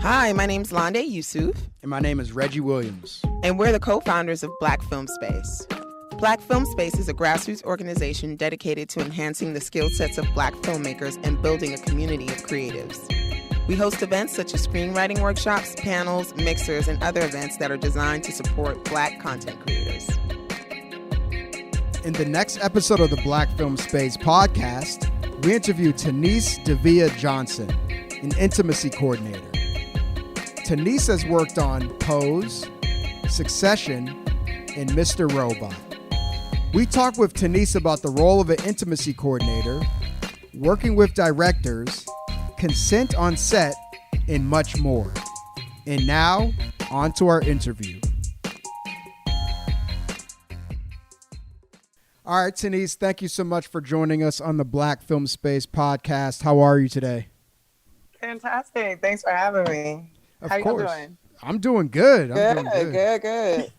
Hi, my name's Londe Yusuf. And my name is Reggie Williams. And we're the co-founders of Black Film Space. Black Film Space is a grassroots organization dedicated to enhancing the skill sets of Black filmmakers and building a community of creatives. We host events such as screenwriting workshops, panels, mixers, and other events that are designed to support Black content creators. In the next episode of the Black Film Space podcast, we interview Teniece Divya Johnson, an intimacy coordinator. Teniece has worked on Pose, Succession, and Mr. Robot. We talk with Teniece about the role of an intimacy coordinator, working with directors, consent on set, and much more. And now, on to our interview. All right, Teniece, thank you so much for joining us on the Black Film Space podcast. How are you today? Fantastic. Thanks for having me. How you doing? I'm doing good. Good.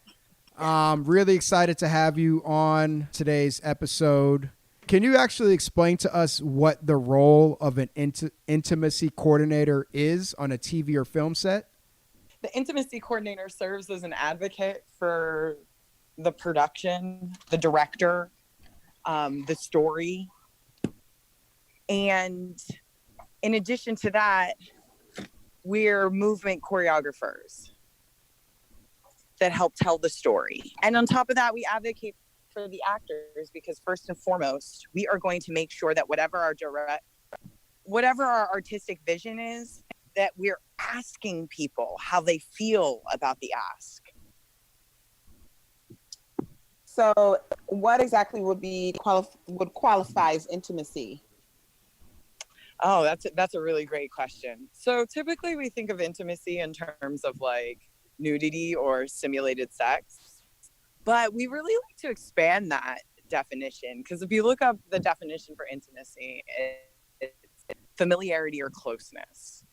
Really excited to have you on today's episode. Can you actually explain to us what the role of an intimacy coordinator is on a TV or film set? The intimacy coordinator serves as an advocate for the production, the director, the story. And in addition to that, we're movement choreographers that help tell the story. And on top of that, we advocate for the actors because first and foremost, we are going to make sure that whatever our artistic vision is, that we're asking people how they feel about the ask. So what exactly would qualify as intimacy? Oh, that's a really great question. So typically we think of intimacy in terms of like nudity or simulated sex, but we really like to expand that definition because if you look up the definition for intimacy, it's familiarity or closeness.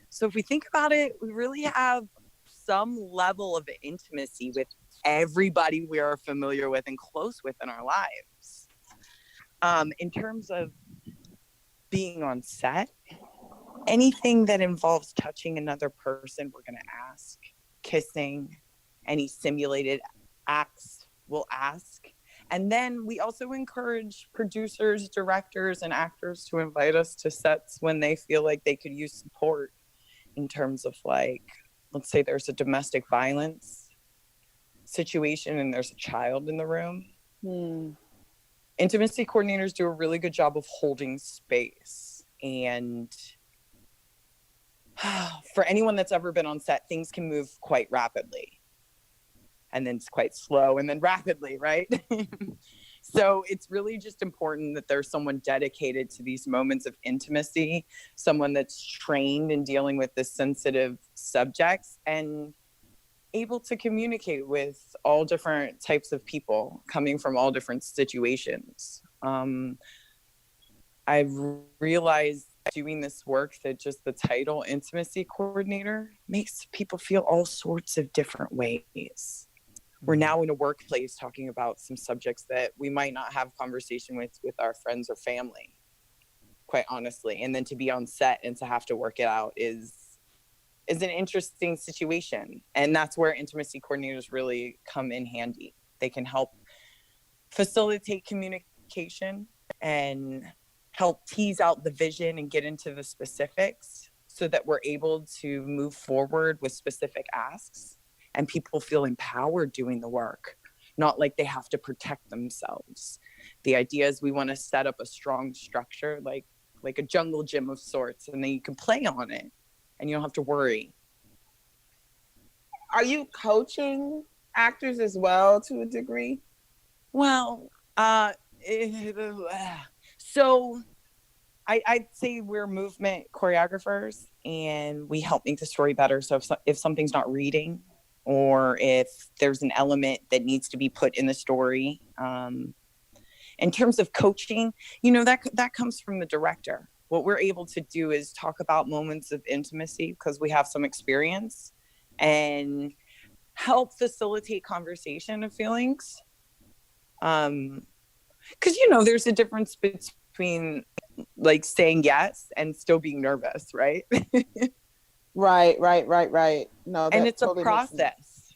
So if we think about it, we really have some level of intimacy with everybody we are familiar with and close with in our lives. In terms of being on set, anything that involves touching another person, we're going to ask. Kissing, any simulated acts, we'll ask. And then we also encourage producers, directors, and actors to invite us to sets when they feel like they could use support in terms of like, let's say there's a domestic violence situation and there's a child in the room. Intimacy coordinators do a really good job of holding space. And for anyone that's ever been on set, things can move quite rapidly. And then it's quite slow and then rapidly, right? So it's really just important that there's someone dedicated to these moments of intimacy, someone that's trained in dealing with this sensitive subjects and able to communicate with all different types of people coming from all different situations. I've realized doing this work that just the title intimacy coordinator makes people feel all sorts of different ways. We're now in a workplace talking about some subjects that we might not have conversation with our friends or family, quite honestly. And then to be on set and to have to work it out is an interesting situation. And that's where intimacy coordinators really come in handy. They can help facilitate communication and help tease out the vision and get into the specifics so that we're able to move forward with specific asks and people feel empowered doing the work, not like they have to protect themselves. The idea is we want to set up a strong structure, like a jungle gym of sorts, and then you can play on it and you don't have to worry. Are you coaching actors as well to a degree? Well, so I'd say we're movement choreographers and we help make the story better. So if something's not reading or if there's an element that needs to be put in the story, in terms of coaching, that comes from the director. What we're able to do is talk about moments of intimacy because we have some experience and help facilitate conversation of feelings. Because, there's a difference between like saying yes and still being nervous, right? Right. No, And that it's a totally makes sense. process.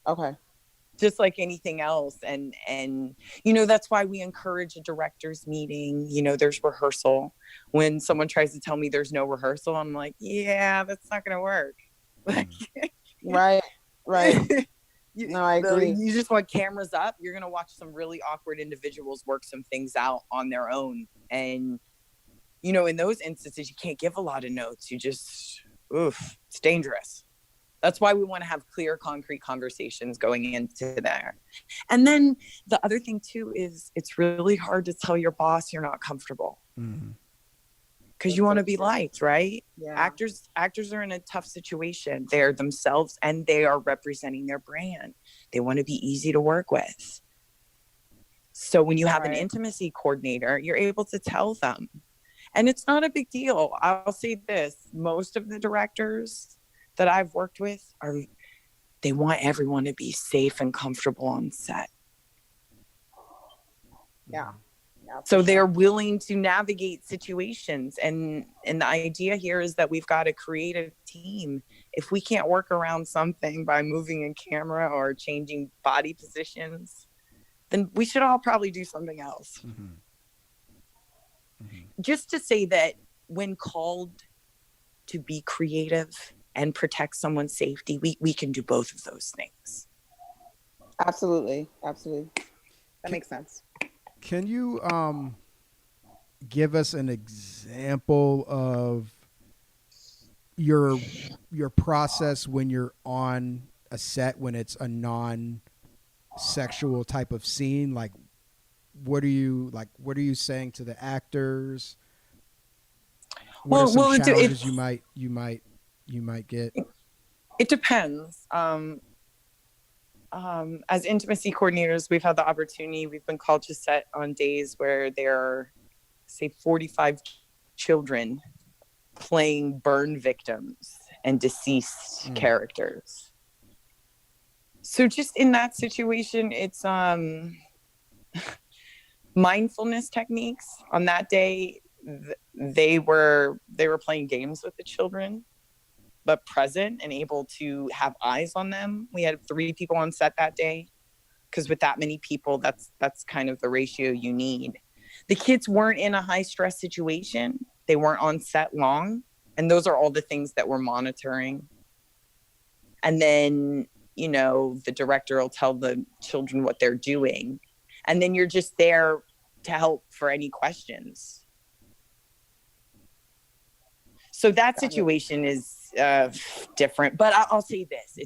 Okay. Just like anything else. And that's why we encourage a director's meeting. There's rehearsal. When someone tries to tell me there's no rehearsal, I'm like, yeah, that's not gonna work. Right. No, I agree. You just want cameras up, you're gonna watch some really awkward individuals work some things out on their own. And in those instances, you can't give a lot of notes. You just, it's dangerous. That's why we want to have clear, concrete conversations going into there. And then the other thing too is it's really hard to tell your boss you're not comfortable, because you want to be liked, right? Yeah. Actors are in a tough situation. They're themselves and they are representing their brand. They want to be easy to work with. So when you have an intimacy coordinator, you're able to tell them. And it's not a big deal. I'll say this, most of the directors that I've worked with they want everyone to be safe and comfortable on set. Yeah. So they're willing to navigate situations. And the idea here is that we've got to create a team. If we can't work around something by moving a camera or changing body positions, then we should all probably do something else. Just to say that when called to be creative and protect someone's safety, we can do both of those things. Absolutely. That makes sense. Can you give us an example of your process when you're on a set, when it's a non-sexual type of scene? Like, what are you saying to the actors? What are some challenges you might get? It depends. As intimacy coordinators, we've had the opportunity, we've been called to set on days where there are, say, 45 children playing burn victims and deceased characters. So just in that situation, it's mindfulness techniques. On that day, they were playing games with the children, but present and able to have eyes on them. We had 3 people on set that day, because with that many people, that's kind of the ratio you need. The kids weren't in a high stress situation. They weren't on set long. And those are all the things that we're monitoring. And then, the director will tell the children what they're doing. And then you're just there to help for any questions. So that situation is different. But I'll say this,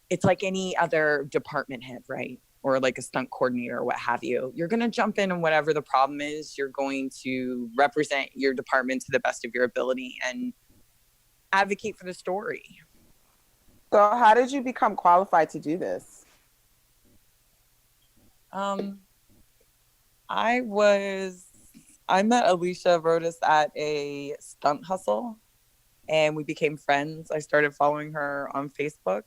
it's like any other department head, right? Or like a stunt coordinator or what have you. You're going to jump in, and whatever the problem is, you're going to represent your department to the best of your ability and advocate for the story. So how did you become qualified to do this? I met Alicia Rodas at a stunt hustle, and we became friends. I started following her on Facebook,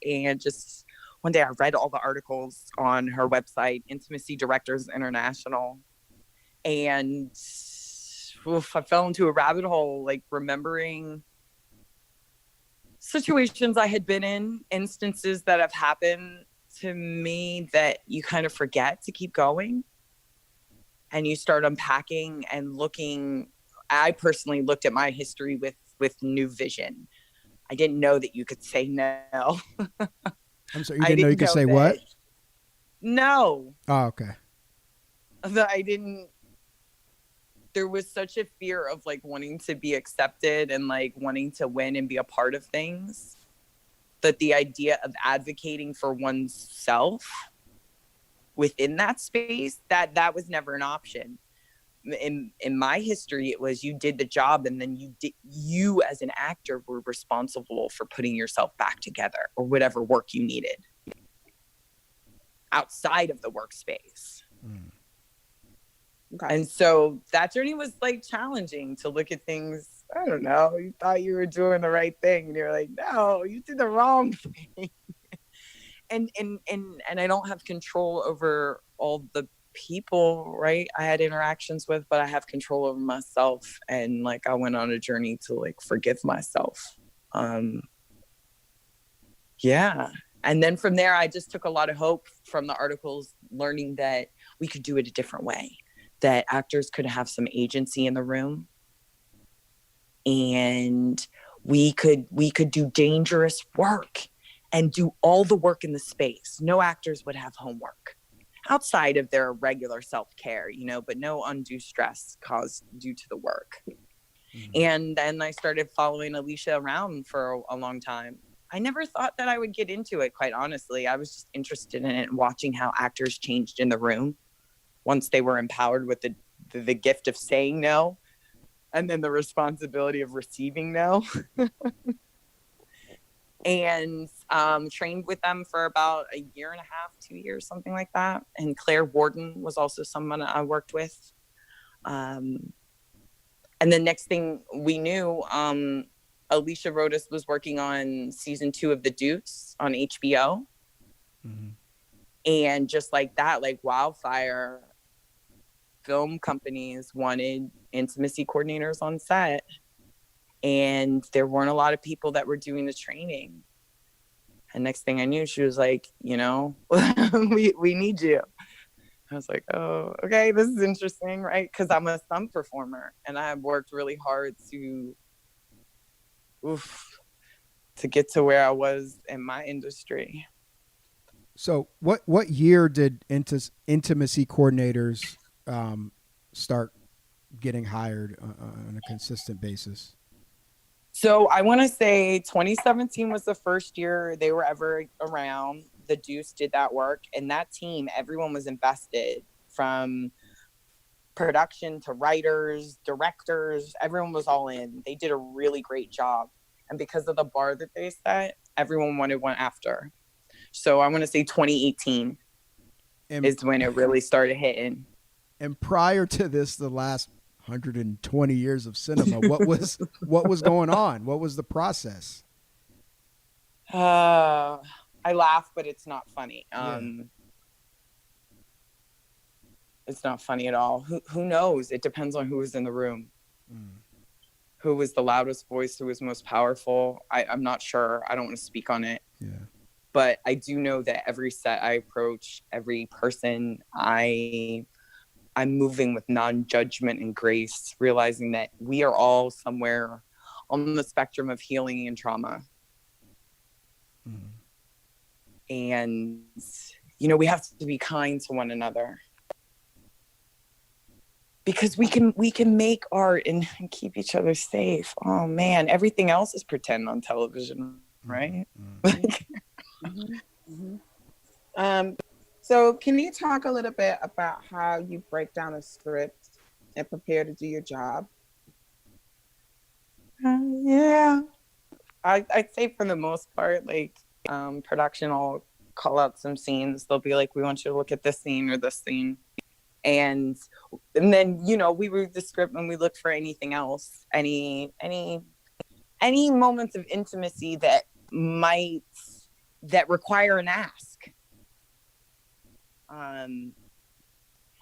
and just one day I read all the articles on her website, Intimacy Directors International, and I fell into a rabbit hole, like remembering situations I had been in, instances that have happened to me that you kind of forget to keep going. And you start unpacking and looking. I personally looked at my history with new vision. I didn't know that you could say no. I'm sorry, you didn't know you could say what? No. Oh, okay. That I didn't. There was such a fear of like wanting to be accepted and like wanting to win and be a part of things, that the idea of advocating for oneself within that space, that was never an option. In my history, it was you did the job, and then you as an actor were responsible for putting yourself back together or whatever work you needed outside of the workspace. Okay. And so that journey was like challenging to look at things. I don't know. You thought you were doing the right thing, and you're like, no, you did the wrong thing. And I don't have control over all the people, right, I had interactions with, but I have control over myself. And like, I went on a journey to like forgive myself. Yeah. And then from there, I just took a lot of hope from the articles, learning that we could do it a different way, that actors could have some agency in the room, and we could do dangerous work and do all the work in the space. No actors would have homework outside of their regular self-care, you know, but no undue stress caused due to the work. Mm-hmm. And then I started following Alicia around for a long time. I never thought that I would get into it, quite honestly. I was just interested in it and watching how actors changed in the room once they were empowered with the gift of saying no, and then the responsibility of receiving no. And trained with them for about a year and a half, 2 years, something like that. And Claire Warden was also someone I worked with. And the next thing we knew, Alicia Rodas was working on season 2 of The Deuce on HBO. Mm-hmm. And just like that, like wildfire, film companies wanted intimacy coordinators on set. And there weren't a lot of people that were doing the training. And next thing I knew, she was like, you know, we need you. I was like, oh, okay, this is interesting, right? Because I'm a stunt performer, and I worked really hard to get to where I was in my industry. So what year did intimacy coordinators start getting hired on a consistent basis? So I want to say 2017 was the first year they were ever around. The Deuce did that work, and that team, everyone was invested, from production to writers, directors, everyone was all in. They did a really great job. And because of the bar that they set, everyone wanted one after. So I want to say 2018 is when it really started hitting. And prior to this, the last 120 years of cinema, what was going on? What was the process? I laugh, but it's not funny. It's not funny at all. Who knows? It depends on who was in the room. Who was the loudest voice, who was most powerful. I'm not sure. I don't want to speak on it. Yeah. But I do know that every set I approach, every person, I'm moving with non-judgment and grace, realizing that we are all somewhere on the spectrum of healing and trauma. And, you know, we have to be kind to one another, because we can make art and keep each other safe. Oh man, everything else is pretend on television, right? So can you talk a little bit about how you break down a script and prepare to do your job? Yeah, I'd say for the most part, like production will call out some scenes. They'll be like, we want you to look at this scene or this scene. And then, you know, we read the script and we look for anything else, any moments of intimacy that require an ask. And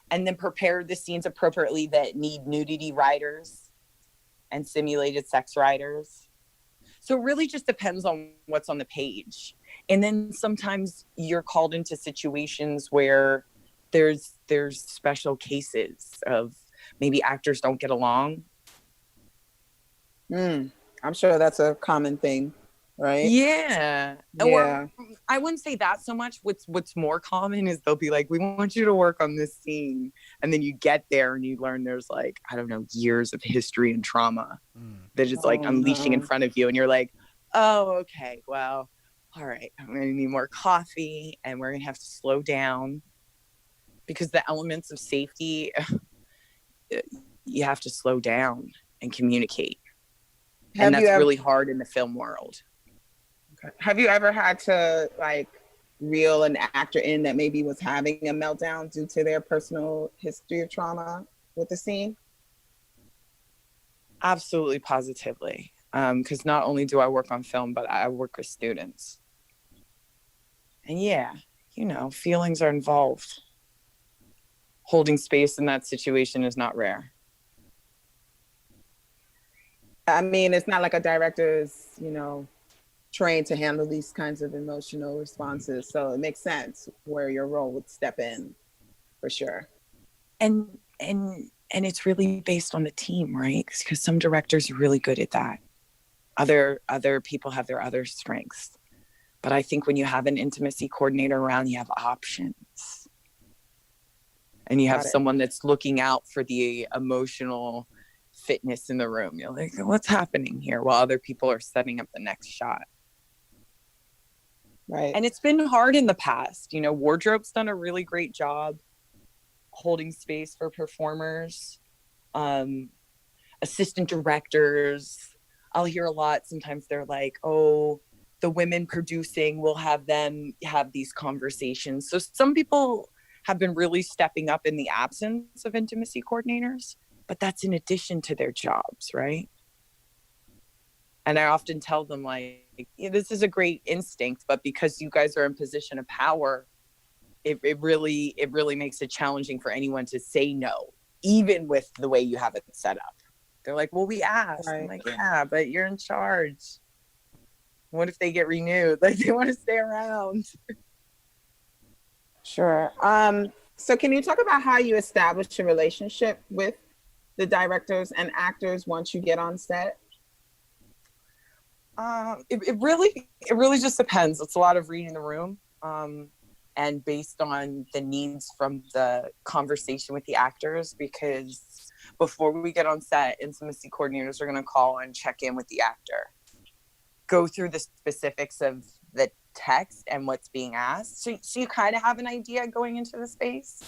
then prepare the scenes appropriately that need nudity writers and simulated sex writers. So it really just depends on what's on the page. And then sometimes you're called into situations where there's special cases of maybe actors don't get along. I'm sure that's a common thing, right? Yeah. Or I wouldn't say that so much. What's more common is they'll be like, we want you to work on this scene. And then you get there and you learn there's like, I don't know, years of history and trauma that is like unleashing in front of you. And you're like, oh, okay, well, all right, I'm going to need more coffee and we're going to have to slow down. Because the elements of safety, you have to slow down and communicate. And that's really hard in the film world. Okay. Have you ever had to like reel an actor in that maybe was having a meltdown due to their personal history of trauma with the scene? Absolutely, positively. Because not only do I work on film, but I work with students. And yeah, you know, feelings are involved. holding space in that situation is not rare. I mean, it's not like a director is, trained to handle these kinds of emotional responses. So it makes sense where your role would step in, for sure. And it's really based on the team, right? Because some directors are really good at that. Other people have their other strengths. But I think when you have an intimacy coordinator around, you have options. And you have someone that's looking out for the emotional fitness in the room. You're like, what's happening here? While other people are setting up the next shot. Right. And it's been hard in the past. Wardrobe's done a really great job holding space for performers. Assistant directors, I'll hear a lot. Sometimes they're like, oh, the women producing, will have them have these conversations. So some people have been really stepping up in the absence of intimacy coordinators, but that's in addition to their jobs, right? And I often tell them, like, this is a great instinct, but because you guys are in position of power, it really makes it challenging for anyone to say no, even with the way you have it set up. They're like, well, we asked. Right. I'm like, yeah, but you're in charge. What if they get renewed? Like, they want to stay around. Sure. So can you talk about how you establish a relationship with the directors and actors once you get on set? It really just depends. It's a lot of reading the room, and based on the needs from the conversation with the actors, because before we get on set, intimacy coordinators are going to call and check in with the actor, go through the specifics of the text and what's being asked. So you kind of have an idea going into the space,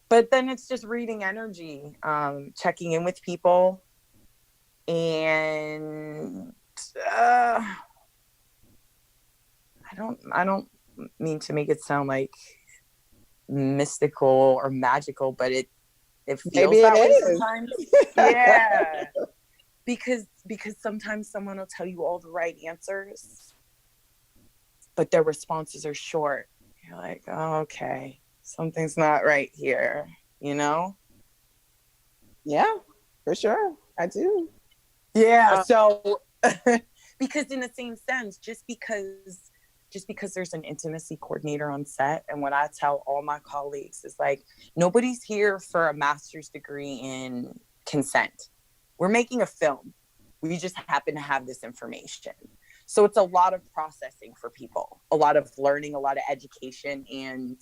but then it's just reading energy, checking in with people, and I don't mean to make it sound like mystical or magical, but it feels maybe that way sometimes. Yeah. Because sometimes someone will tell you all the right answers, but their responses are short. You're like, oh, okay, something's not right here, Yeah, for sure. I do. Yeah. So because in the same sense, just because there's an intimacy coordinator on set, and what I tell all my colleagues is, like, nobody's here for a master's degree in consent. We're making a film. We just happen to have this information. So it's a lot of processing for people, a lot of learning, a lot of education. And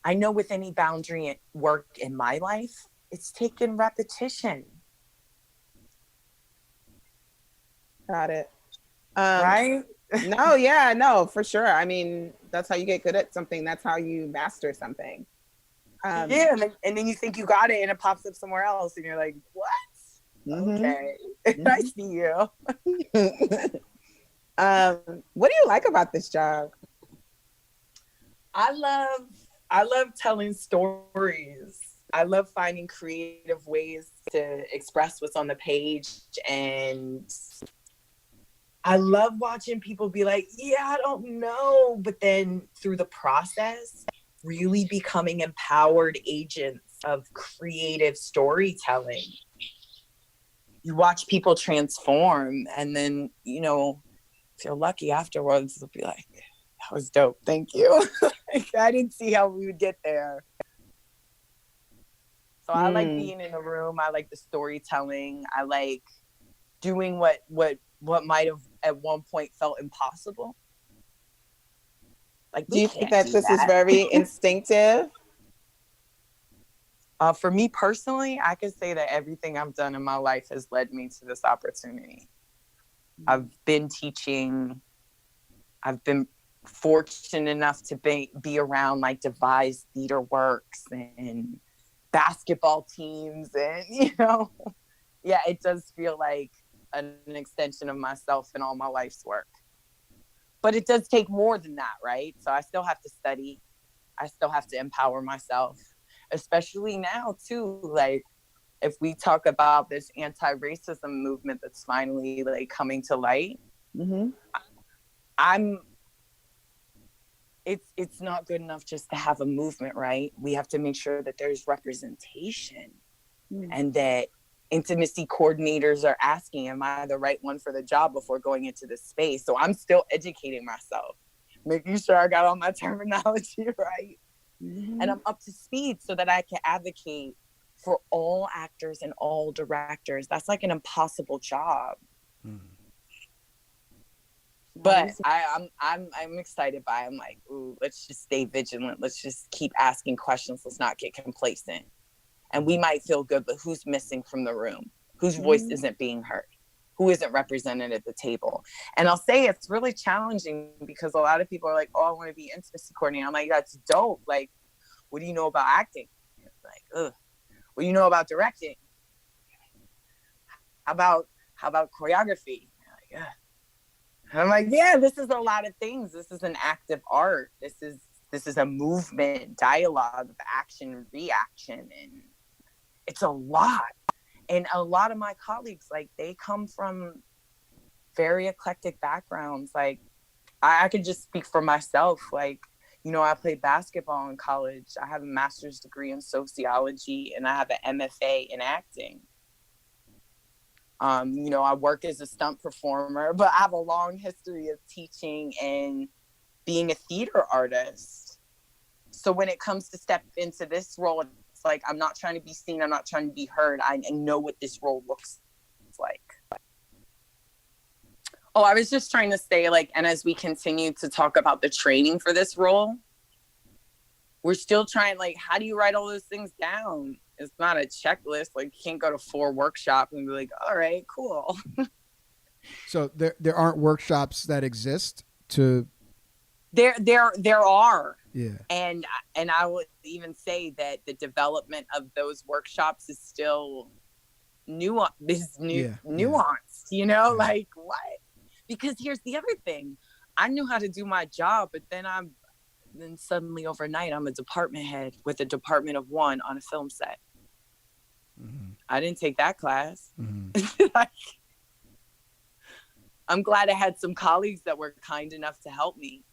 I know with any boundary at work in my life, it's taken repetition. Got it. Right? No, for sure. I mean, that's how you get good at something. That's how you master something. Yeah, and then you think you got it, and it pops up somewhere else, and you're like, what? Mm-hmm. Okay, mm-hmm. I see you. What do you like about this job? I love telling stories. I love finding creative ways to express what's on the page, and I love watching people be like, yeah, I don't know, but then through the process, really becoming empowered agents of creative storytelling. You watch people transform, and then, if you're lucky afterwards, they'll be like, that was dope. Thank you. I didn't see how we would get there. So I like being in the room. I like the storytelling. I like doing what might have at one point felt impossible. Like, do you think that this is very instinctive? For me personally, I can say that everything I've done in my life has led me to this opportunity. I've been teaching. I've been fortunate enough to be around, like, devised theater works and basketball teams, and yeah, it does feel like an extension of myself and all my life's work. But it does take more than that, right? So I still have to study. I still have to empower myself, especially now too. Like, if we talk about this anti-racism movement that's finally, like, coming to light, mm-hmm. it's not good enough just to have a movement, right? We have to make sure that there's representation and that intimacy coordinators are asking, am I the right one for the job before going into this space? So I'm still educating myself, making sure I got all my terminology right. And I'm up to speed so that I can advocate for all actors and all directors. That's like an impossible job. But I'm excited by it. I'm like, ooh, let's just stay vigilant. Let's just keep asking questions. Let's not get complacent. And we might feel good, but who's missing from the room? Whose voice isn't being heard? Who isn't represented at the table? And I'll say it's really challenging because a lot of people are like, oh, I want to be intimacy coordinator. I'm like, that's dope. Like, what do you know about acting? Like, ugh. What do you know about directing? How about choreography? Like, ugh. I'm like, yeah, this is a lot of things. This is an active art. This is a movement, dialogue of action and reaction. And it's a lot. And a lot of my colleagues, like, they come from very eclectic backgrounds. Like, I could just speak for myself. Like, you know, I played basketball in college. I have a master's degree in sociology and I have an MFA in acting. You know, I work as a stunt performer, but I have a long history of teaching and being a theater artist. So when it comes to step into this role, it's like, I'm not trying to be seen. I'm not trying to be heard. I know what this role looks like. Oh, I was just trying to say, like, and as we continue to talk about the training for this role, we're still trying, like, how do you write all those things down? It's not a checklist. Like, you can't go to 4 workshops and be like, all right, cool. So there aren't workshops that exist to. There are. Yeah. And I would even say that the development of those workshops is still nuanced, you know, like what? Because here's the other thing. I knew how to do my job, but then suddenly overnight, I'm a department head with a department of 1 on a film set. I didn't take that class. Like, I'm glad I had some colleagues that were kind enough to help me.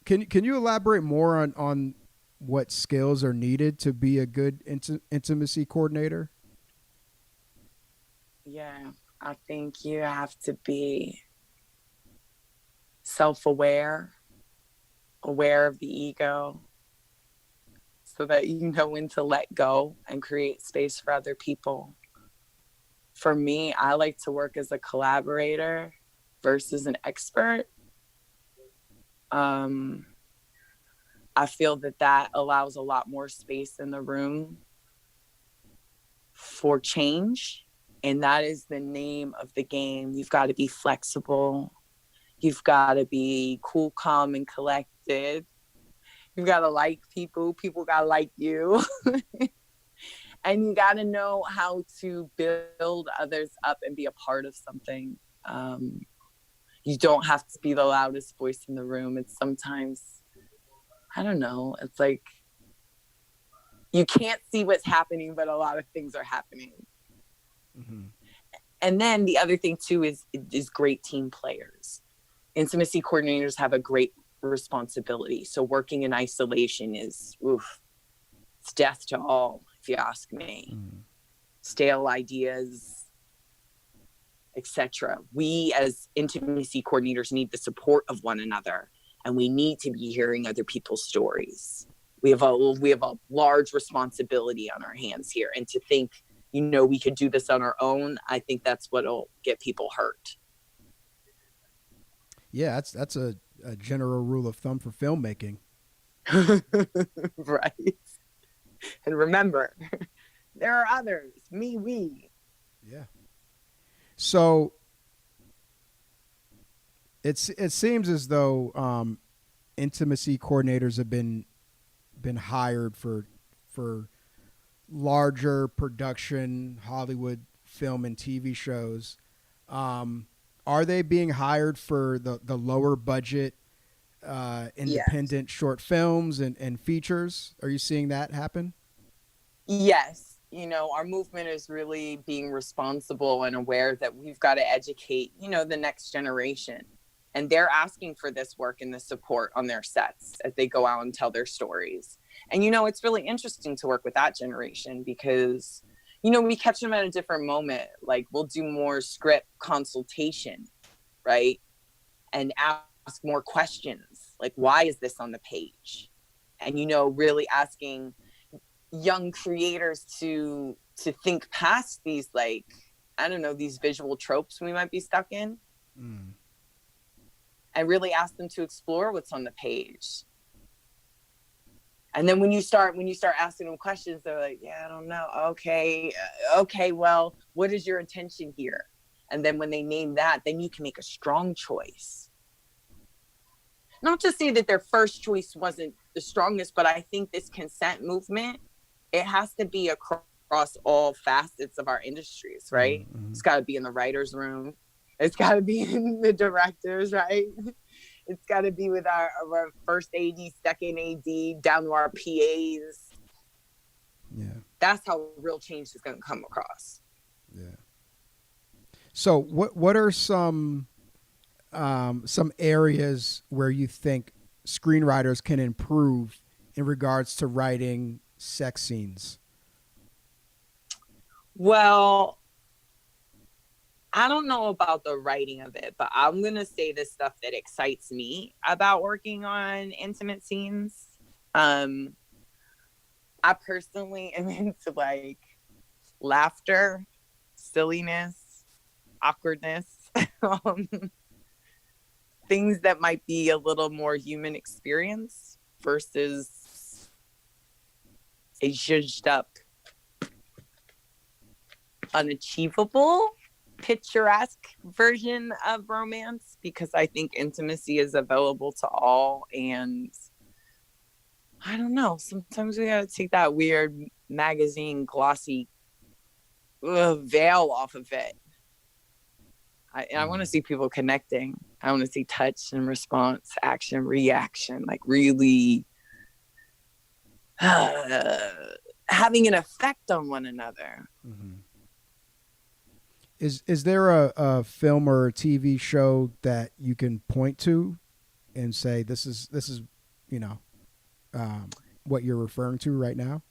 Can you elaborate more on what skills are needed to be a good intimacy coordinator? Yeah, I think you have to be self-aware, aware of the ego, so that you know when to let go and create space for other people. For me, I like to work as a collaborator versus an expert. I feel that allows a lot more space in the room for change. And that is the name of the game. You've got to be flexible. You've got to be cool, calm, and collected. You've got to like people. People got to like you. And you got to know how to build others up and be a part of something. You don't have to be the loudest voice in the room. It's sometimes, I don't know, it's like you can't see what's happening, but a lot of things are happening. And then the other thing too is great team players. Intimacy coordinators have a great responsibility. So working in isolation is, it's death to all, if you ask me. Stale ideas, etc. We as intimacy coordinators need the support of one another, and we need to be hearing other people's stories. We have a large responsibility on our hands here, and to think, you know, we could do this on our own, I think that's what'll get people hurt. Yeah, that's a general rule of thumb for filmmaking. Right. And remember, there are others, we. Yeah. So it seems as though intimacy coordinators have been hired for larger production Hollywood film and TV shows. Are they being hired for the lower budget independent short films and features? Are you seeing that happen? Yes. You know, our movement is really being responsible and aware that we've got to educate, you know, the next generation. And they're asking for this work and this support on their sets as they go out and tell their stories. And, it's really interesting to work with that generation because, we catch them at a different moment. Like, we'll do more script consultation, right? And ask more questions. Like, why is this on the page? And, really asking young creators to think past these, like, I don't know, these visual tropes we might be stuck in. And really ask them to explore what's on the page. And then when you start asking them questions, they're like, yeah, I don't know. Okay, well, what is your intention here? And then when they name that, then you can make a strong choice. Not to say that their first choice wasn't the strongest, but I think this consent movement, it has to be across all facets of our industries, right? Mm-hmm. It's got to be in the writer's room. It's got to be in the directors, right? It's got to be with our first AD, second AD, down to our PAs. Yeah. That's how real change is going to come across. Yeah. So what are some areas where you think screenwriters can improve in regards to writing sex scenes? Well, I don't know about the writing of it, but I'm going to say the stuff that excites me about working on intimate scenes. I personally am into like laughter, silliness, awkwardness, things that might be a little more human experience versus a zhuzhed up, unachievable, picturesque version of romance, because I think intimacy is available to all. And I don't know, sometimes we gotta take that weird magazine glossy veil off of it. I want to see people connecting. I want to see touch and response, action, reaction, like really having an effect on one another. Mm-hmm. Is there a film or a TV show that you can point to and say this is what you're referring to right now?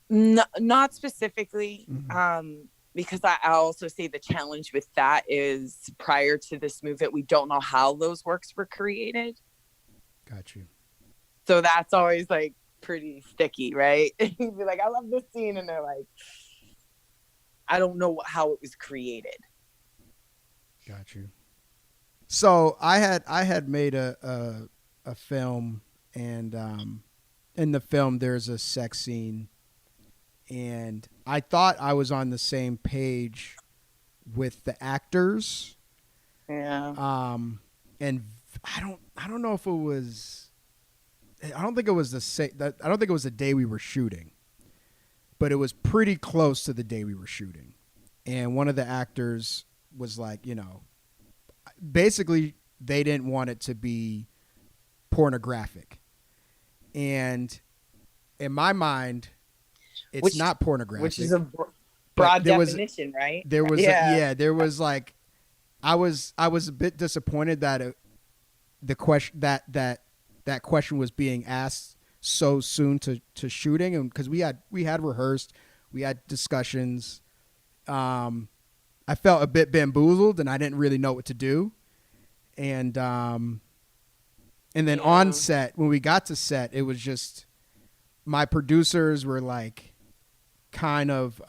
No, not specifically. Mm-hmm. Because I also say the challenge with that is prior to this movement, we don't know how those works were created. Got you. So that's always like pretty sticky, right? You'd be like, I love this scene. And they're like, I don't know how it was created. Got you. So I had made a film, and in the film there's a sex scene, and I thought I was on the same page with the actors. Yeah. And I don't know if it was. I don't think it was I don't think it was the day we were shooting, but it was pretty close to the day we were shooting. And one of the actors was like, basically they didn't want it to be pornographic. And in my mind, it's not pornographic. Which is a broad definition, right? There was there was like, I was a bit disappointed that the question that question was being asked so soon to shooting, and because we had rehearsed, we had discussions. I felt a bit bamboozled, and I didn't really know what to do. And then on set, when we got to set, it was just my producers were like, kind of,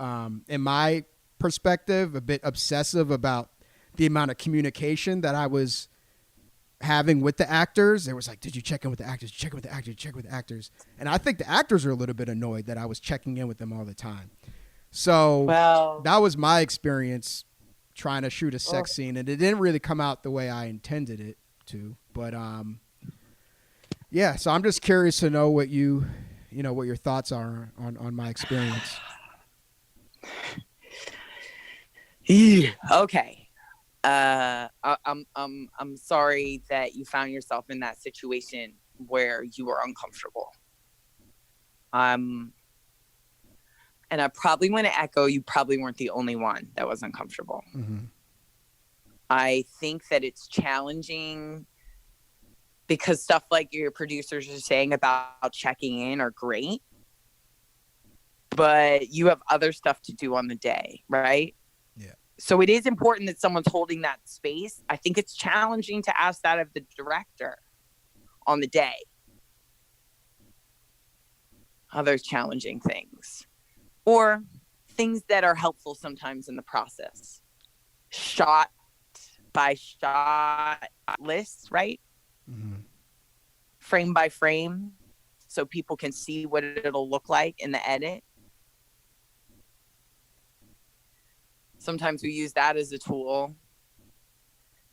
in my perspective, a bit obsessive about the amount of communication that I was having with the actors. It was like, did you check in with the actors? Check in with the actors. Check with the actors. And I think the actors are a little bit annoyed that I was checking in with them all the time. So that was my experience trying to shoot a sex scene, and it didn't really come out the way I intended it to. But yeah, so I'm just curious to know what what your thoughts are on my experience. Okay. I'm sorry that you found yourself in that situation where you were uncomfortable. And I probably want to echo, you probably weren't the only one that was uncomfortable. Mm-hmm. I think that it's challenging because stuff like your producers are saying about checking in are great, but you have other stuff to do on the day, right? Yeah. So it is important that someone's holding that space. I think it's challenging to ask that of the director on the day. Other challenging things. Or things that are helpful sometimes in the process. Shot by shot lists, right? Mm-hmm. Frame by frame, so people can see what it'll look like in the edit. Sometimes we use that as a tool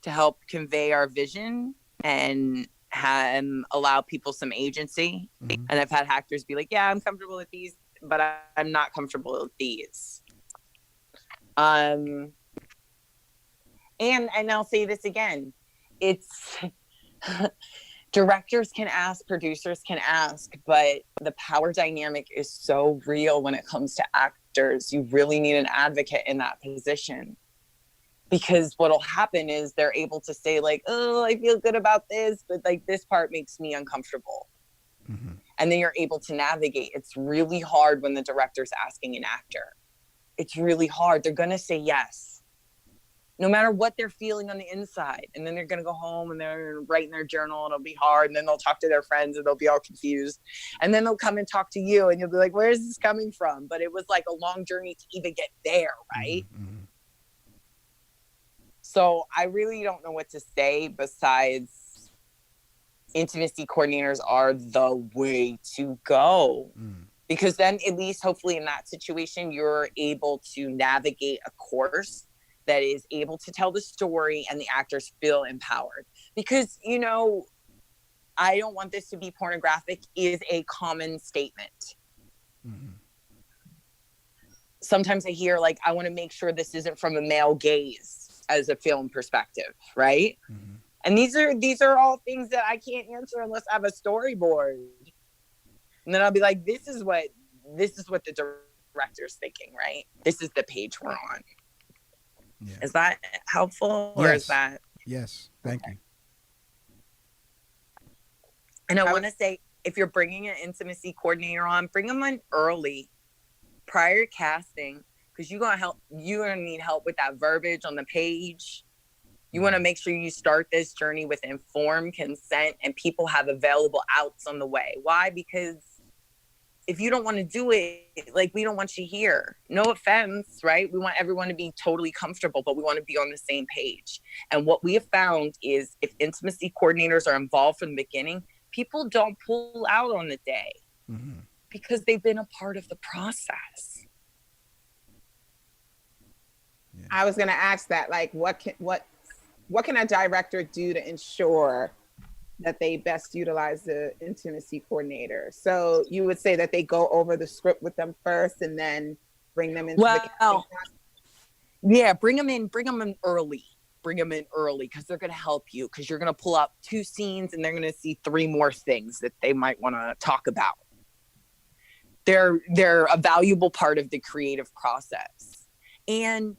to help convey our vision and allow people some agency. Mm-hmm. And I've had actors be like, yeah, I'm comfortable with these, but I'm not comfortable with these. And I'll say this again, it's directors can ask, producers can ask, but the power dynamic is so real when it comes to actors. You really need an advocate in that position, because what'll happen is they're able to say like, oh, I feel good about this, but like this part makes me uncomfortable. Mm-hmm. And then you're able to navigate. It's really hard when the director's asking an actor. It's really hard. They're going to say yes, no matter what they're feeling on the inside. And then they're going to go home and they're writing their journal and it'll be hard. And then they'll talk to their friends and they'll be all confused. And then they'll come and talk to you and you'll be like, where is this coming from? But it was like a long journey to even get there, right? Mm-hmm. So I really don't know what to say besides intimacy coordinators are the way to go. Mm. Because then at least hopefully in that situation, you're able to navigate a course that is able to tell the story and the actors feel empowered. Because, you know, I don't want this to be pornographic is a common statement. Mm-hmm. Sometimes I hear like, I want to make sure this isn't from a male gaze as a film perspective, right? Mm-hmm. And these are all things that I can't answer unless I have a storyboard. And then I'll be like, this is what the director's thinking, right? This is the page we're on. Yeah. Is that helpful? Or is that? Yes. Thank you. And I want to say, if you're bringing an intimacy coordinator on, bring them on early, prior to casting, because you're gonna need help with that verbiage on the page. You want to make sure you start this journey with informed consent and people have available outs on the way. Why? Because if you don't want to do it, like, we don't want you here. No offense, right? We want everyone to be totally comfortable, but we want to be on the same page. And what we have found is if intimacy coordinators are involved from the beginning, people don't pull out on the day because they've been a part of the process. Yeah. I was going to ask that, like, what can a director do to ensure that they best utilize the intimacy coordinator? So you would say that they go over the script with them first and then bring them into the casting process? Yeah, bring them in early. Bring them in early because they're going to help you, because you're going to pull up 2 scenes and they're going to see 3 more things that they might want to talk about. They're a valuable part of the creative process. And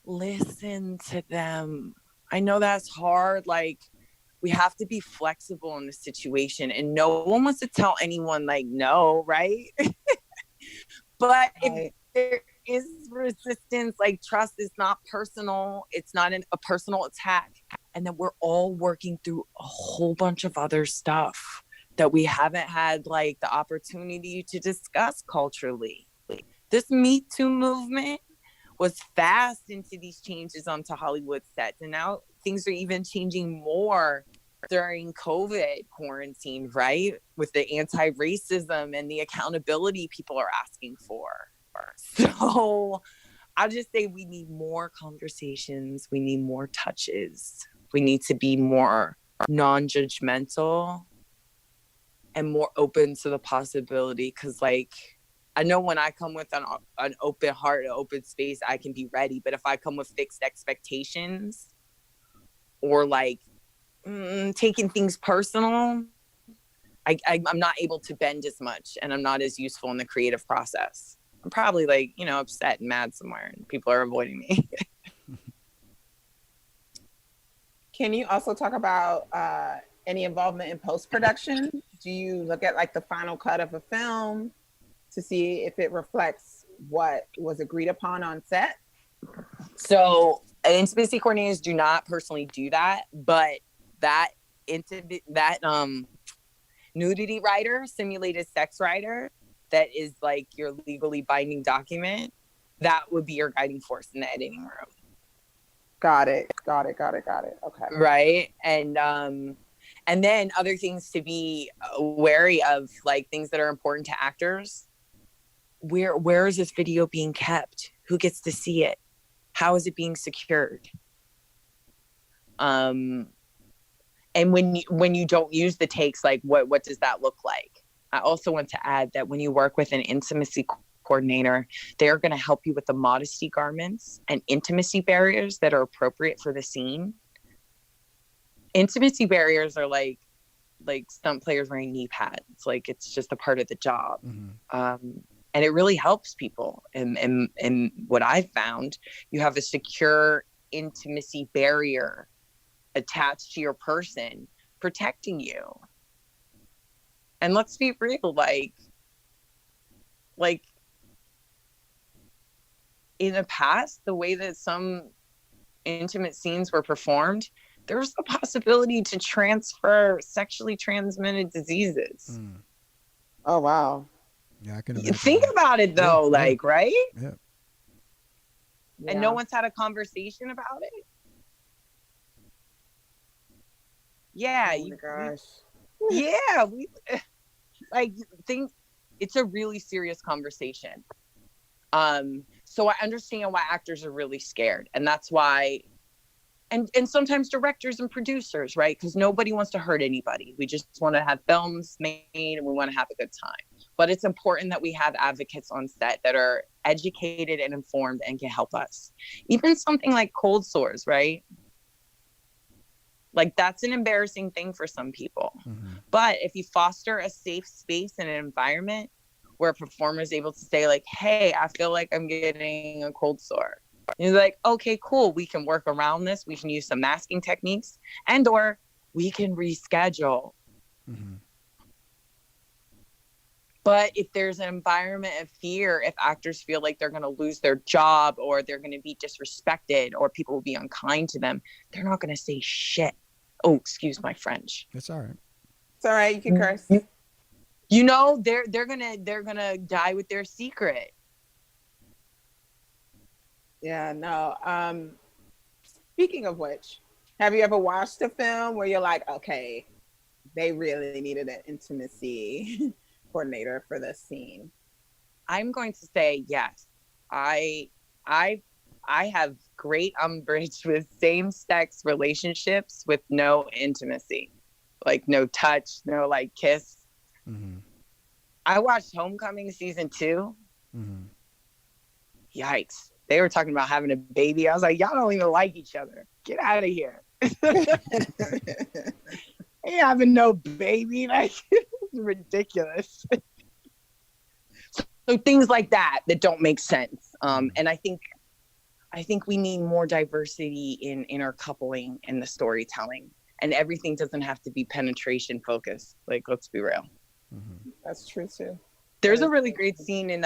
listen to them. I know that's hard. Like, we have to be flexible in the situation, and no one wants to tell anyone like no, right? But if there is resistance, like, trust is not personal. It's not a personal attack. And then we're all working through a whole bunch of other stuff that we haven't had like the opportunity to discuss culturally. This Me Too movement was fast into these changes onto Hollywood sets. And now things are even changing more during COVID quarantine, right? With the anti-racism and the accountability people are asking for. So I'll just say we need more conversations. We need more touches. We need to be more non-judgmental and more open to the possibility. Because, like, I know when I come with an open heart, an open space, I can be ready. But if I come with fixed expectations or like taking things personal, I'm not able to bend as much, and I'm not as useful in the creative process. I'm probably upset and mad somewhere, and people are avoiding me. Can you also talk about any involvement in post-production? Do you look at like the final cut of a film to see if it reflects what was agreed upon on set? So intimacy coordinators do not personally do that, but that nudity writer, simulated sex writer, that is like your legally binding document, that would be your guiding force in the editing room. Got it. Okay. Right. And then other things to be wary of, like things that are important to actors. Where is this video being kept? Who gets to see it? How is it being secured? And when you don't use the takes, like what does that look like? I also want to add that when you work with an intimacy coordinator, they're going to help you with the modesty garments and intimacy barriers that are appropriate for the scene. Intimacy barriers are like stunt players wearing knee pads. Like, it's just a part of the job. Mm-hmm. And it really helps people. And what I've found, you have a secure intimacy barrier attached to your person, protecting you. And let's be real, like in the past, the way that some intimate scenes were performed, there's the possibility to transfer sexually transmitted diseases. Mm. Oh, wow. Yeah, I can imagine. Think about it though, right? Yeah. And no one's had a conversation about it. Yeah. Oh my gosh. We think it's a really serious conversation. So I understand why actors are really scared, and that's why, and sometimes directors and producers, right? Because nobody wants to hurt anybody. We just want to have films made and we want to have a good time. But it's important that we have advocates on set that are educated and informed and can help us. Even something like cold sores, right? Like, that's an embarrassing thing for some people. Mm-hmm. But if you foster a safe space and an environment where a performer is able to say, like, hey, I feel like I'm getting a cold sore. And you're like, okay, cool. We can work around this. We can use some masking techniques, and or we can reschedule. Mm-hmm. But if there's an environment of fear, if actors feel like they're going to lose their job or they're going to be disrespected or people will be unkind to them, they're not going to say shit. Oh, excuse my French. It's all right. It's all right. You can curse. You know, they're gonna die with their secret. Yeah, no. Speaking of which, have you ever watched a film where you're like, okay, they really needed an intimacy coordinator for this scene? I'm going to say yes. I have great umbrage with same-sex relationships with no intimacy, like no touch, no like kiss. Mm-hmm. I watched Homecoming season 2. Mm-hmm. Yikes. They were talking about having a baby. I was like, y'all don't even like each other. Get out of here. Ain't having no baby. Like, it's ridiculous. So things like that don't make sense. And I think we need more diversity in our coupling and the storytelling. And everything doesn't have to be penetration focused. Like, let's be real. Mm-hmm. That's true too. There's a really great scene in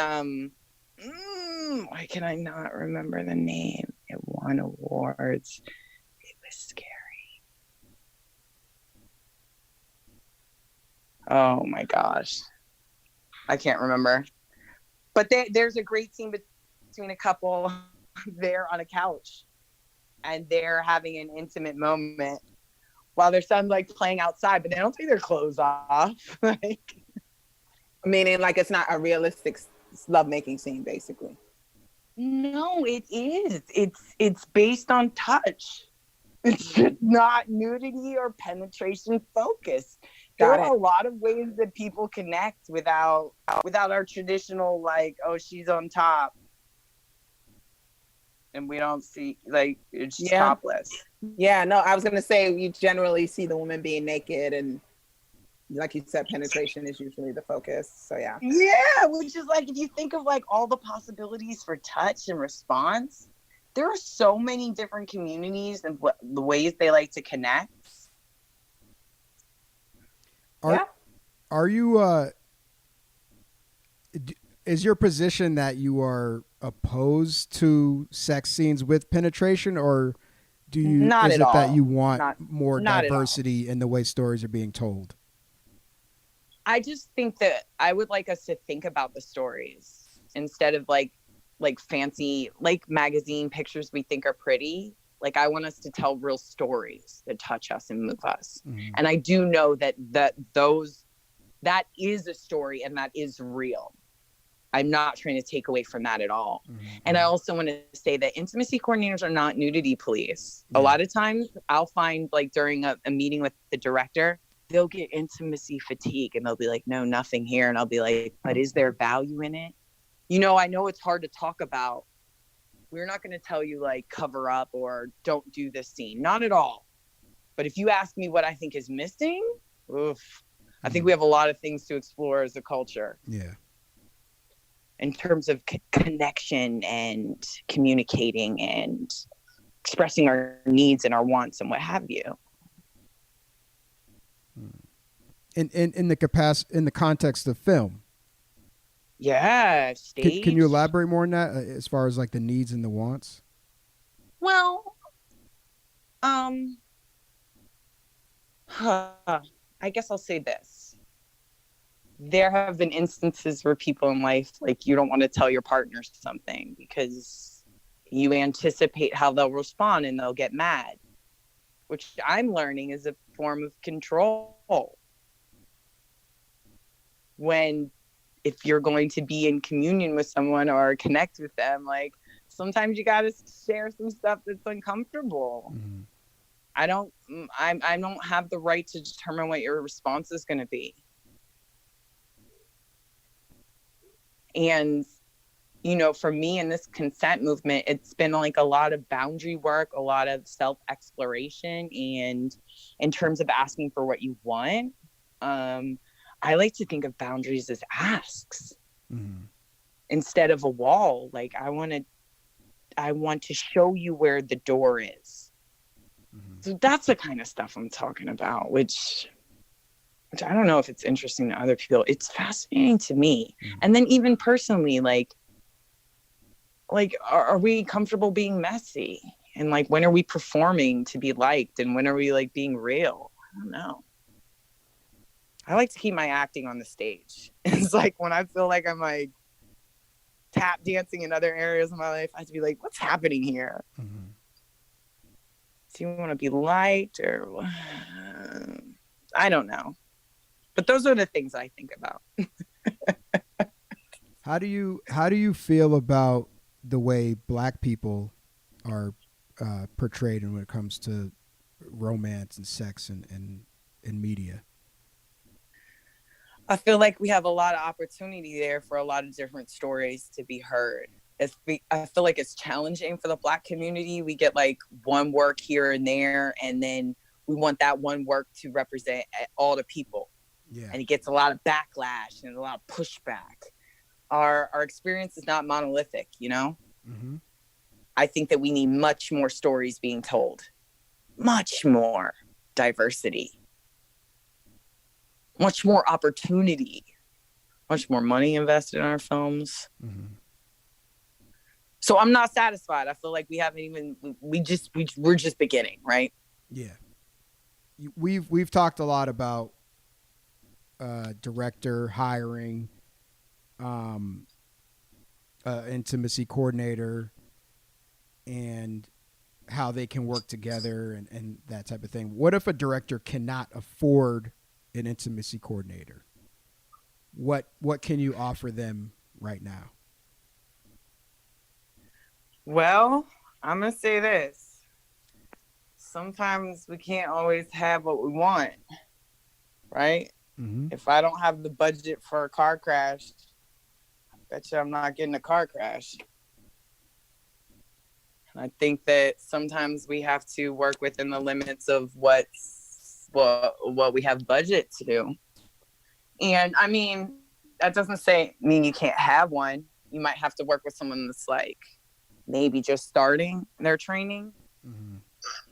why can I not remember the name? It won awards. It was scary. Oh my gosh, I can't remember. But there's a great scene between a couple there on a couch, and they're having an intimate moment while their son's like playing outside, but they don't take their clothes off. Like, meaning like it's not a realistic lovemaking scene, basically. No, it is. It's based on touch. It's just not nudity or penetration focused. There are a lot of ways that people connect without our traditional, like, oh, she's on top and we don't see, like, it's just topless. Yeah, no, I was gonna say you generally see the woman being naked, and like you said, penetration is usually the focus. So yeah, which is like, if you think of like all the possibilities for touch and response, there are so many different communities and the ways they like to connect. Are you is your position that you are opposed to sex scenes with penetration, or Not is at it all. that you want more not diversity in the way stories are being told? I just think that I would like us to think about the stories instead of like fancy, like magazine pictures we think are pretty. Like, I want us to tell real stories that touch us and move us. Mm-hmm. And I do know that that is a story and that is real. I'm not trying to take away from that at all. Mm-hmm. And I also want to say that intimacy coordinators are not nudity police. Yeah. A lot of times I'll find, like, during a meeting with the director, they'll get intimacy fatigue and they'll be like, no, nothing here. And I'll be like, but is there value in it? You know, I know it's hard to talk about. We're not going to tell you, like, cover up or don't do this scene. Not at all. But if you ask me what I think is missing, I think we have a lot of things to explore as a culture. Yeah. In terms of connection and communicating and expressing our needs and our wants and what have you. In the context of film. Yeah, stage. Can you elaborate more on that as far as, like, the needs and the wants? Well, I guess I'll say this. There have been instances where people in life, like, you don't want to tell your partner something because you anticipate how they'll respond and they'll get mad, which I'm learning is a form of control. If you're going to be in communion with someone or connect with them, like, sometimes you got to share some stuff that's uncomfortable. Mm-hmm. I don't have the right to determine what your response is going to be. And, you know, for me in this consent movement, it's been like a lot of boundary work, a lot of self-exploration. And in terms of asking for what you want, I like to think of boundaries as asks instead of a wall. Like, I want to show you where the door is. Mm-hmm. So that's the kind of stuff I'm talking about, which I don't know if it's interesting to other people. It's fascinating to me. Mm-hmm. And then even personally, like, are we comfortable being messy? And, like, when are we performing to be liked? And when are we, like, being real? I don't know. I like to keep my acting on the stage. It's like when I feel like I'm, like, tap dancing in other areas of my life, I have to be like, what's happening here? Mm-hmm. Do you want to be liked or I don't know. But those are the things I think about. How do you feel about the way Black people are portrayed when it comes to romance and sex and media? I feel like we have a lot of opportunity there for a lot of different stories to be heard. I feel like it's challenging for the Black community. We get, like, one work here and there, and then we want that one work to represent all the people. Yeah. And it gets a lot of backlash and a lot of pushback. Our experience is not monolithic, you know? Mm-hmm. I think that we need much more stories being told. Much more diversity. Much more opportunity, much more money invested in our films. Mm-hmm. So I'm not satisfied. I feel like we haven't even, we're just beginning, right? Yeah. We've talked a lot about director hiring, intimacy coordinator, and how they can work together and that type of thing. What if a director cannot afford an intimacy coordinator? What can you offer them right now? Well, I'm going to say this. Sometimes we can't always have what we want, right? Mm-hmm. If I don't have the budget for a car crash, I bet you I'm not getting a car crash. And I think that sometimes we have to work within the limits of what we have budget to do. And I mean, that doesn't mean you can't have one. You might have to work with someone that's, like, maybe just starting their training. Mm-hmm.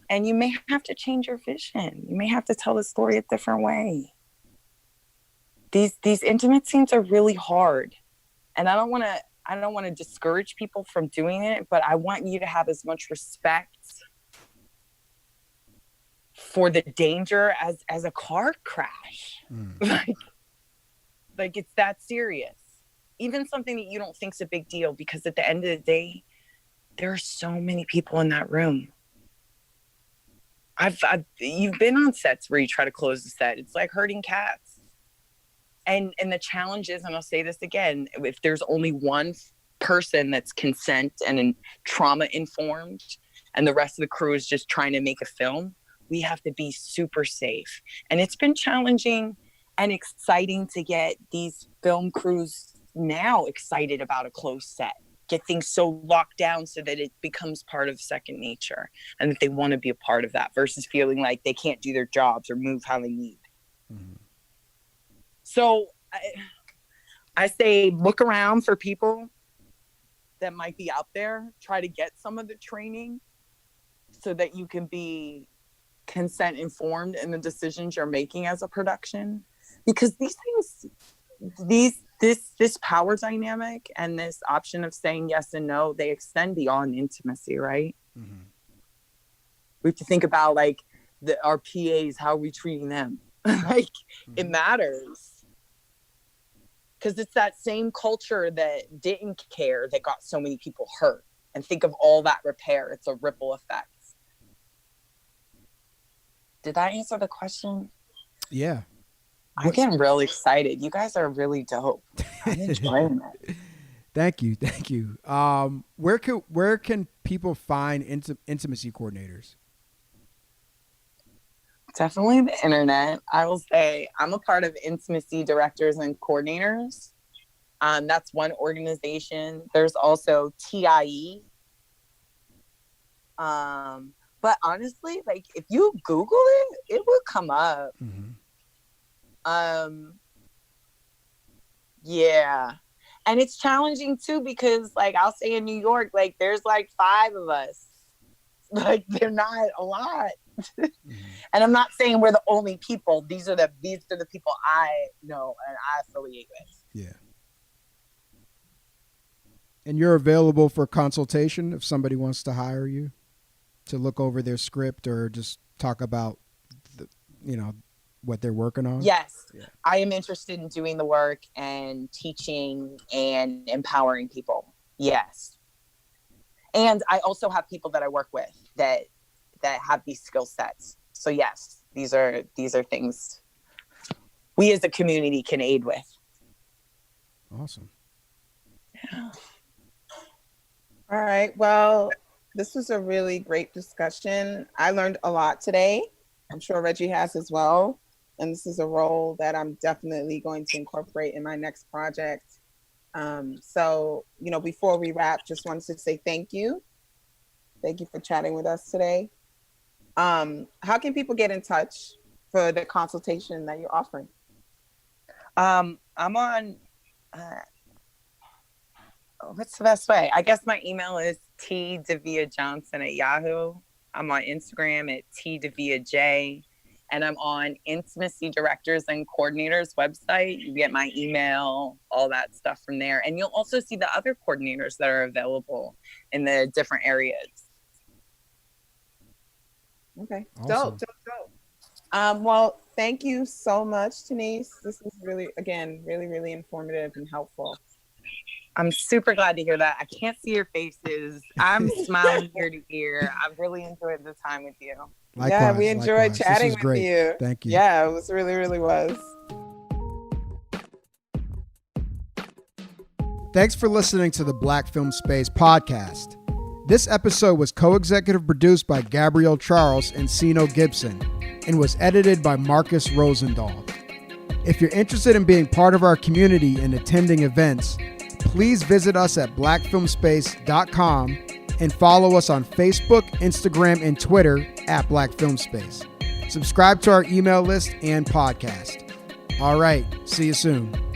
And you may have to change your vision. You may have to tell the story a different way. These intimate scenes are really hard. And I don't want to discourage people from doing it, but I want you to have as much respect for the danger as a car crash. Like it's that serious. Even something that you don't think is a big deal, because at the end of the day, there are so many people in that room. You've been on sets where you try to close the set. It's like herding cats. And the challenge is, and I'll say this again, if there's only one person that's consent and trauma informed, and the rest of the crew is just trying to make a film, we have to be super safe. And it's been challenging and exciting to get these film crews now excited about a closed set, get things so locked down so that it becomes part of second nature, and that they want to be a part of that versus feeling like they can't do their jobs or move how they need. Mm-hmm. So I say, look around for people that might be out there, try to get some of the training so that you can be consent informed in the decisions you're making as a production. Because these things, this power dynamic and this option of saying yes and no, they extend beyond intimacy, right? Mm-hmm. We have to think about like our PAs, how are we treating them? Like it matters. Because it's that same culture that didn't care that got so many people hurt. And think of all that repair. It's a ripple effect. Did that answer the question? Yeah. I'm getting really excited. You guys are really dope. I'm enjoying it. Thank you. Where can people find intimacy coordinators? Definitely the internet. I will say I'm a part of Intimacy Directors and Coordinators. That's one organization. There's also TIE. But honestly, like if you Google it will come up. Mm-hmm. Yeah. And it's challenging too, because like I'll say in New York, like there's like 5 of us. Like they're not a lot. Mm-hmm. And I'm not saying we're the only people. These are the people I know and I affiliate with. Yeah. And you're available for consultation if somebody wants to hire you to look over their script or just talk about what they're working on? Yes. Yeah. I am interested in doing the work and teaching and empowering people. Yes. And I also have people that I work with that have these skill sets. So yes, these are things we as a community can aid with. Awesome. Yeah. All right. Well, this was a really great discussion. I learned a lot today. I'm sure Reggie has as well. And this is a role that I'm definitely going to incorporate in my next project. So, before we wrap, just wanted to say thank you. Thank you for chatting with us today. How can people get in touch for the consultation that you're offering? I'm on, what's the best way? I guess my email is tdiviajohnson@yahoo. I'm on Instagram at tdiviaj. And I'm on Intimacy Directors and Coordinators website. You get my email, all that stuff from there. And you'll also see the other coordinators that are available in the different areas. Okay. Awesome. Dope. Well, thank you so much, Teniece. This was really, really informative and helpful. I'm super glad to hear that. I can't see your faces. I'm smiling ear to ear. I've really enjoyed the time with you. Likewise, yeah, we enjoyed chatting with you. Thank you. Yeah, it was really was. Thanks for listening to the Black Film Space podcast. This episode was co-executive produced by Gabrielle Charles and Sino Gibson and was edited by Marcus Rosendahl. If you're interested in being part of our community and attending events, please visit us at blackfilmspace.com and follow us on Facebook, Instagram, and Twitter at Black Film Space. Subscribe to our email list and podcast. All right, see you soon.